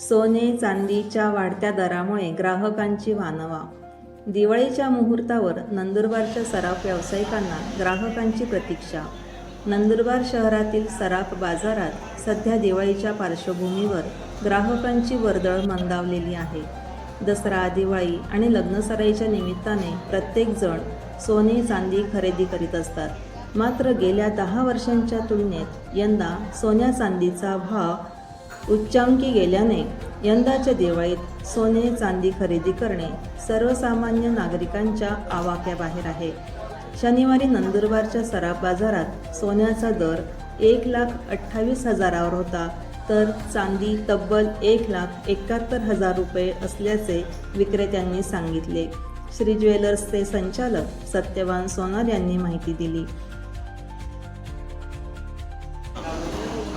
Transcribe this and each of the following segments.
सोने चांदीच्या वाढत्या दरामुळे ग्राहकांची वानवा. दिवाळीच्या मुहूर्तावर नंदुरबारच्या सराफ व्यावसायिकांना ग्राहकांची प्रतीक्षा. नंदुरबार शहरातील सराफ बाजारात सध्या दिवाळीच्या पार्श्वभूमीवर ग्राहकांची वर्दळ मंदावलेली आहे. दसरा, दिवाळी आणि लग्नसराईच्या निमित्ताने प्रत्येकजण सोने चांदी खरेदी करीत असतात. मात्र गेल्या 10 वर्षांच्या तुलनेत यंदा सोन्या चांदीचा भाव उच्चांकी गेल्याने यंदाच्या दिवाळीत सोने चांदी खरेदी करणे सर्वसामान्य नागरिकांच्या आवाक्याबाहेर आहे. शनिवारी नंदुरबारच्या सराफ बाजारात सोन्याचा दर 1,28,000 होता, तर चांदी तब्बल 1,71,000 रुपये असल्याचे विक्रेत्यांनी सांगितले. श्री ज्वेलर्सचे संचालक सत्यवान सोनार यांनी माहिती दिली.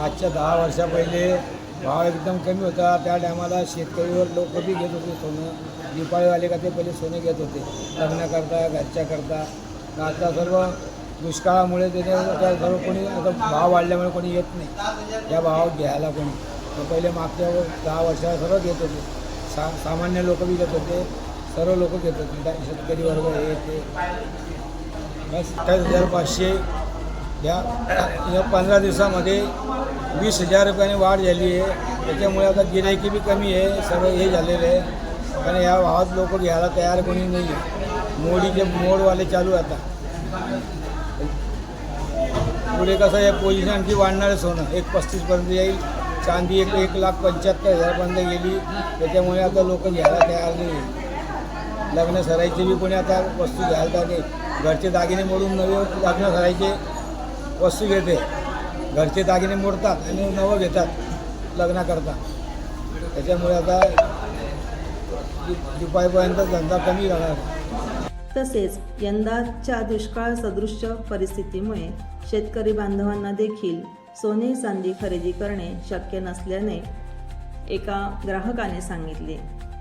आजच्या 10 वर्षा पहिले भाव एकदम कमी होता. त्या टायमाला शेतकरीवर लोक बी घेत होते सोनं. दिवाळीवाले का ते पहिले सोने घेत होते लग्नाकरता, घरच्या करता. आता सर्व दुष्काळामुळे त्याच्या सर्व कोणी आता भाव वाढल्यामुळे कोणी येत नाही या भावात घ्यायला कोणी. तर पहिले मागच्या 10 वर्षाला सर्व घेत होते. सामान्य लोक बी घेत होते, सर्व लोक घेत होते. शेतकरी वर्ग हे ते बस 28,500 या 15 दिवसामध्ये 20,000 रुपयाने वाढ झाली आहे. त्याच्यामुळे आता गिऱ्हाईकी बी कमी आहे, सर्व हे झालेलं आहे. कारण या भावात लोक घ्यायला तयार कोणी नाही आहे. मोडवाले चालू आता. पुढे कसं आहे पोझिशन आणखी वाढणारच सोनं 1,35,000 येईल. चांदी 1,75,000 गेली. त्याच्यामुळे आता लोक घ्यायला तयार नाही. लग्न सराईचे बी कोणी आता वस्तू घ्यायला नाही. घरचे दागिने मोडून नवे लग्न सराईचे वस्तू घेते. घरचे दागिने मोडतात आणि नवं घेतात लग्नाकरता. त्याच्यामुळे आता दुपारपर्यंत धंदा कमी राहणार. तसेच यंदाच्या दुष्काळ सदृश परिस्थितीमुळे शेतकरी बांधवांना देखील सोने चांदी खरेदी करणे शक्य नसल्याने एका ग्राहकाने सांगितले.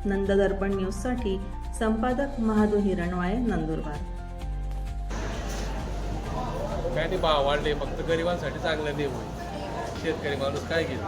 नंददर्पण न्यूजसाठी संपादक महादू हिरणवाळे, नंदुरबार. काय ते भाव वाढले, फक्त गरिबांसाठी चांगलं नाही होईल. शेतकरी माणूस काय घेईल.